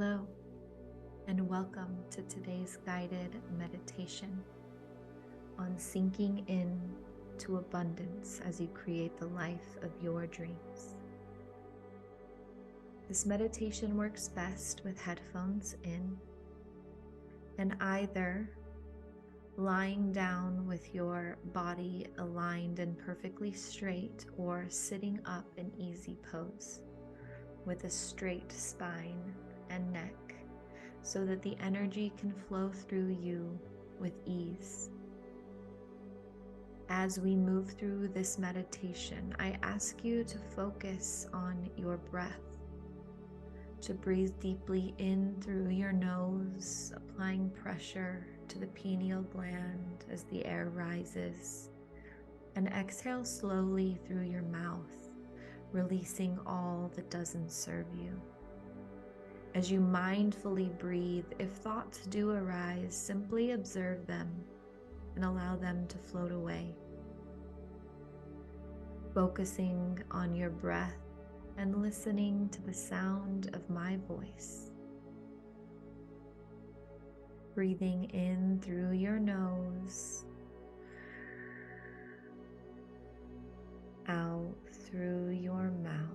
Hello, and welcome to today's guided meditation on sinking in to abundance as you create the life of your dreams. This meditation works best with headphones in, and either lying down with your body aligned and perfectly straight, or sitting up in easy pose with a straight spine and neck, so that the energy can flow through you with ease. As we move through this meditation, I ask you to focus on your breath, to breathe deeply in through your nose, applying pressure to the pineal gland as the air rises, and exhale slowly through your mouth, releasing all that doesn't serve you. As you mindfully breathe, if thoughts do arise, simply observe them and allow them to float away. Focusing on your breath and listening to the sound of my voice. Breathing in through your nose, out through your mouth.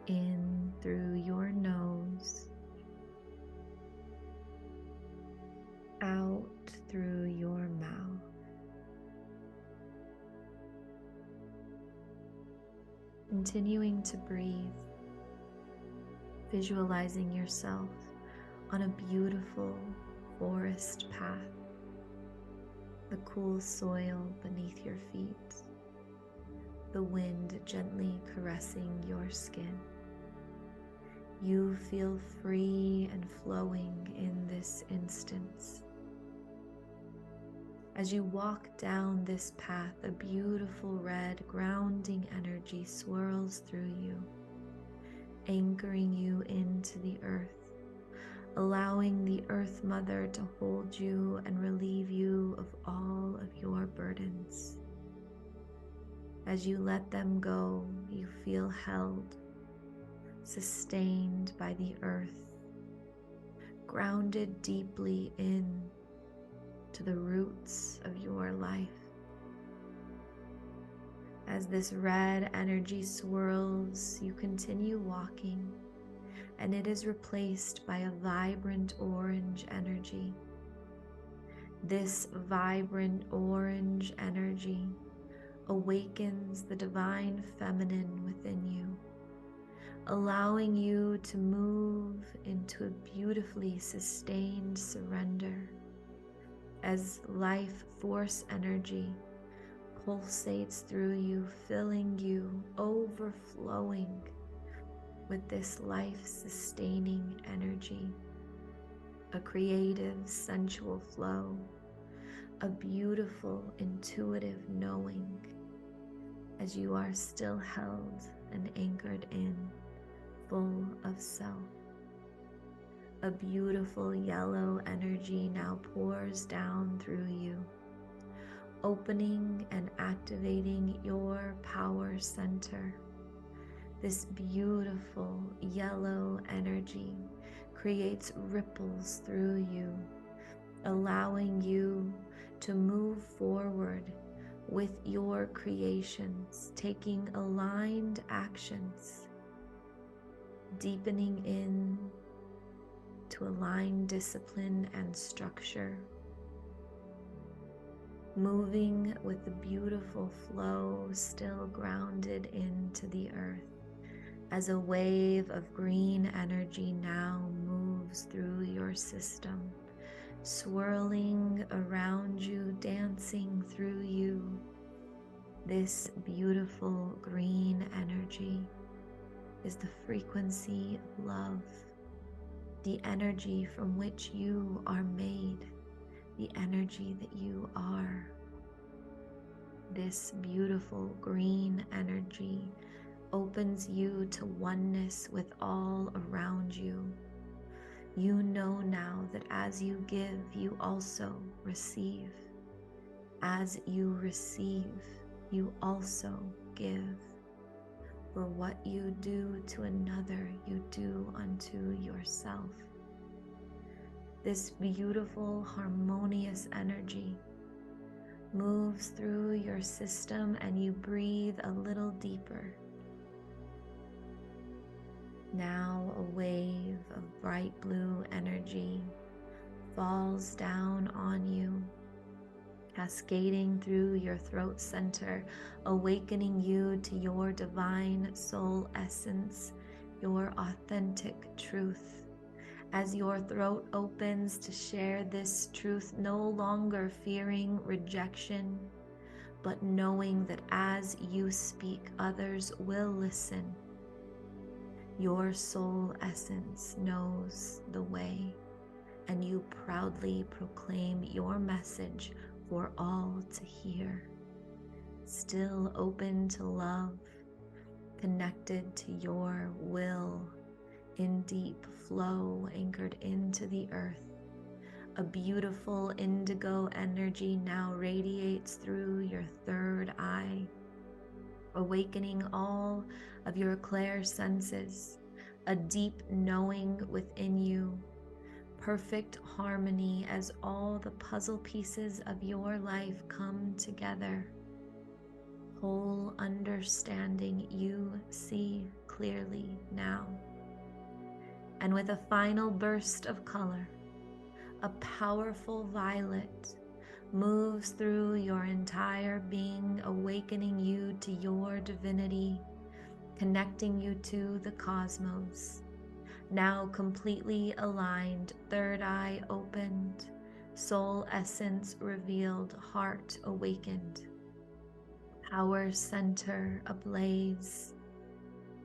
In through your nose, out through your mouth. Continuing to breathe, visualizing yourself on a beautiful forest path, the cool soil beneath your feet, the wind gently caressing your skin. You feel free and flowing in this instance. As you walk down this path, a beautiful red grounding energy swirls through you, anchoring you into the earth, allowing the Earth Mother to hold you and relieve you of all of your burdens. As you let them go, you feel held, sustained by the earth, grounded deeply in to the roots of your life. As this red energy swirls, you continue walking, and it is replaced by a vibrant orange energy. This vibrant orange energy awakens the divine feminine within you, allowing you to move into a beautifully sustained surrender as life force energy pulsates through you, filling you, overflowing with this life-sustaining energy, a creative, sensual flow, a beautiful, intuitive knowing as you are still held and anchored in, full of self. A beautiful yellow energy now pours down through you, opening and activating your power center. This beautiful yellow energy creates ripples through you, allowing you to move forward with your creations, taking aligned actions, deepening in to align discipline and structure, moving with the beautiful flow, still grounded into the earth, as a wave of green energy now moves through your system, swirling around you, dancing through you. This beautiful green energy is the frequency of love, the energy from which you are made, the energy that you are. This beautiful green energy opens you to oneness with all around you. You know now that as you give, you also receive. As you receive, you also give. For what you do to another, you do unto yourself. This beautiful, harmonious energy moves through your system and you breathe a little deeper. Now a wave of bright blue energy falls down on you, cascading through your throat center, awakening you to your divine soul essence, your authentic truth. As your throat opens to share this truth, no longer fearing rejection, but knowing that as you speak, others will listen. Your soul essence knows the way, and you proudly proclaim your message for all to hear. Still open to love, connected to your will, in deep flow, anchored into the earth. A beautiful indigo energy now radiates through your third eye, awakening all of your clair senses, a deep knowing within you, perfect harmony as all the puzzle pieces of your life come together. Whole understanding, you see clearly now. And with a final burst of color, a powerful violet moves through your entire being, awakening you to your divinity, connecting you to the cosmos. Now completely aligned, third eye opened, soul essence revealed, heart awakened, power center ablaze,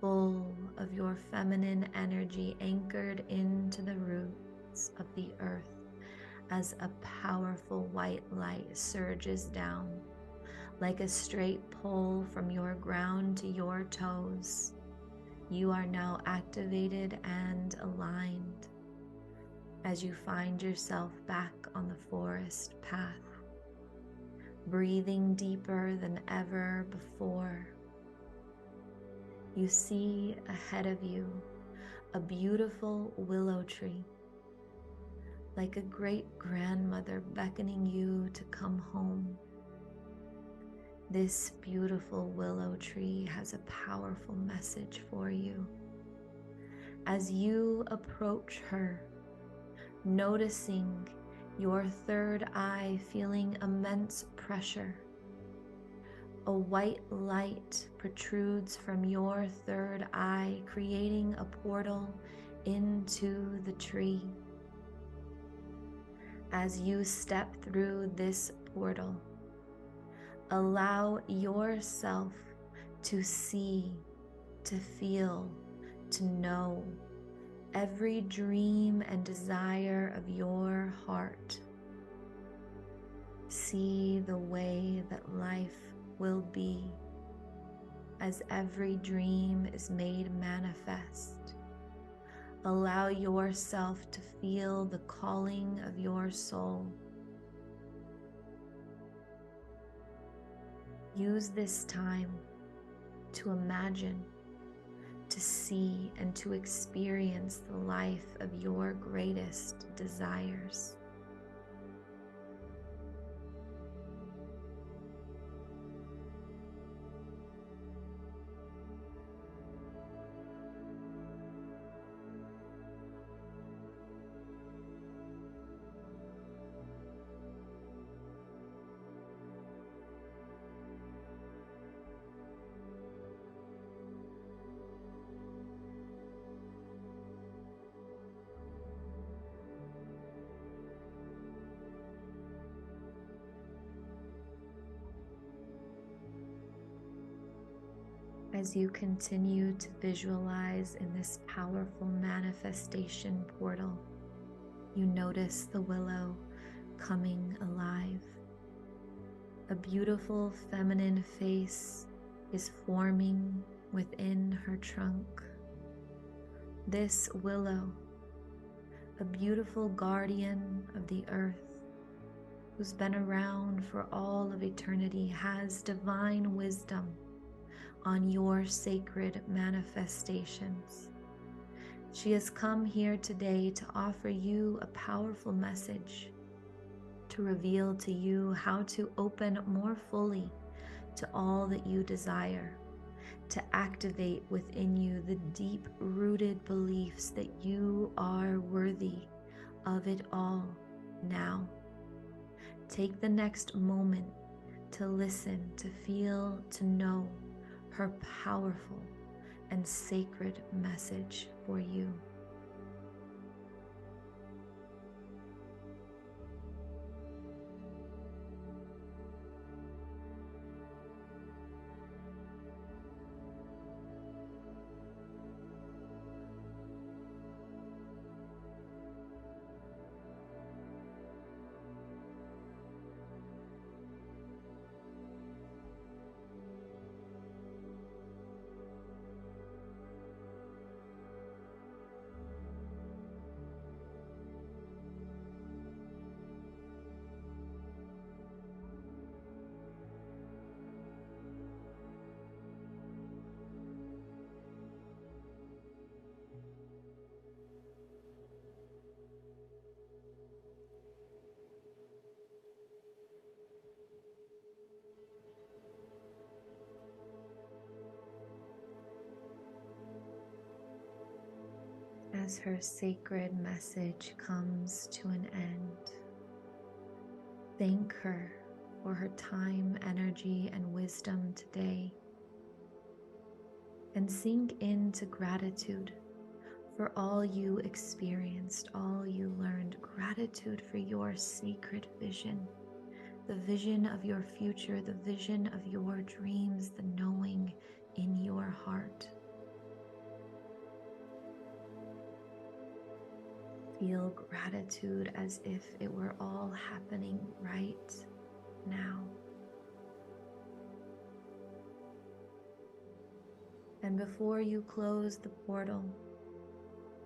full of your feminine energy anchored into the roots of the earth as a powerful white light surges down like a straight pole from your ground to your toes. You are now activated and aligned as you find yourself back on the forest path, breathing deeper than ever before. You see ahead of you a beautiful willow tree, like a great grandmother beckoning you to come home. This beautiful willow tree has a powerful message for you. As you approach her, noticing your third eye feeling immense pressure, a white light protrudes from your third eye, creating a portal into the tree. As you step through this portal, allow yourself to see, to feel, to know every dream and desire of your heart. See the way that life will be as every dream is made manifest. Allow yourself to feel the calling of your soul. Use this time to imagine, to see, and to experience the life of your greatest desires. As you continue to visualize in this powerful manifestation portal, you notice the willow coming alive. A beautiful feminine face is forming within her trunk. This willow, a beautiful guardian of the earth, who's been around for all of eternity, has divine wisdom on your sacred manifestations. She has come here today to offer you a powerful message, to reveal to you how to open more fully to all that you desire, to activate within you the deep-rooted beliefs that you are worthy of it all now. Take the next moment to listen, to feel, to know her powerful and sacred message for you. As her sacred message comes to an end, thank her for her time, energy, and wisdom today, and sink into gratitude for all you experienced, all you learned. Gratitude for your sacred vision, the vision of your future, the vision of your dreams, the knowing in your heart. Feel gratitude as if it were all happening right now. And before you close the portal,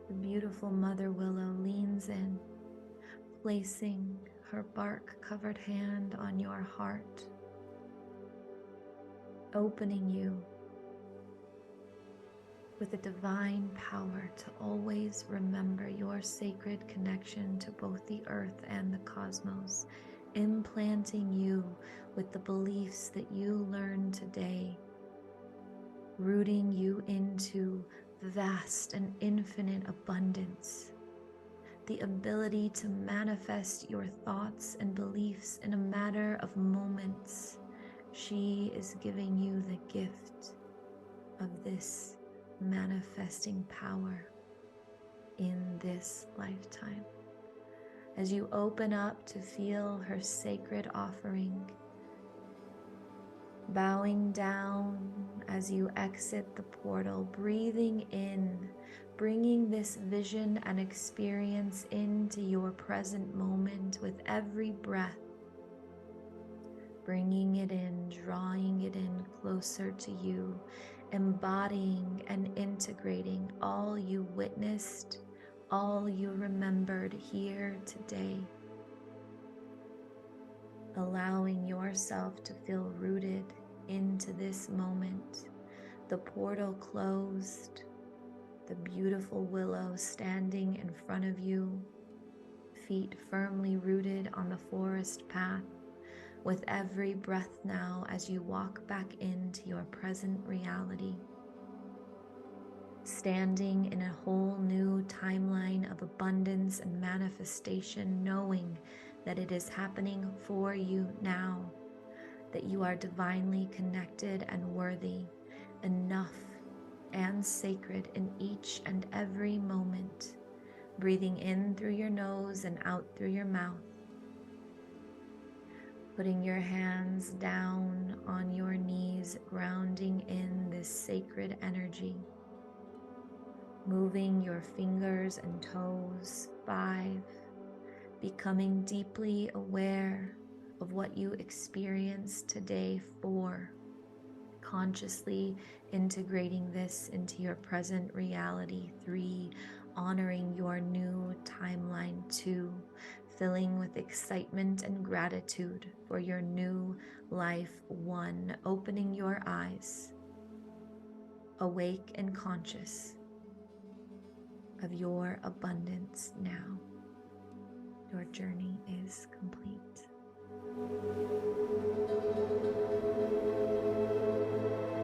the beautiful Mother Willow leans in, placing her bark-covered hand on your heart, opening you with a divine power to always remember your sacred connection to both the earth and the cosmos, implanting you with the beliefs that you learned today, rooting you into vast and infinite abundance, the ability to manifest your thoughts and beliefs in a matter of moments. She is giving you the gift of this manifesting power in this lifetime. As you open up to feel her sacred offering, bowing down as you exit the portal, breathing in, bringing this vision and experience into your present moment with every breath, bringing it in, drawing it in closer to you, embodying and integrating all you witnessed, all you remembered here today, allowing yourself to feel rooted into this moment, the portal closed, the beautiful willow standing in front of you, feet firmly rooted on the forest path, with every breath now as you walk back into your present reality, standing in a whole new timeline of abundance and manifestation, knowing that it is happening for you now, that you are divinely connected and worthy, enough and sacred in each and every moment, breathing in through your nose and out through your mouth, putting your hands down on your knees, grounding in this sacred energy, moving your fingers and toes. 5, becoming deeply aware of what you experienced today. 4, consciously integrating this into your present reality. 3, honoring your new timeline. 2, filling with excitement and gratitude for your new life. 1, opening your eyes, awake and conscious of your abundance now. Your journey is complete.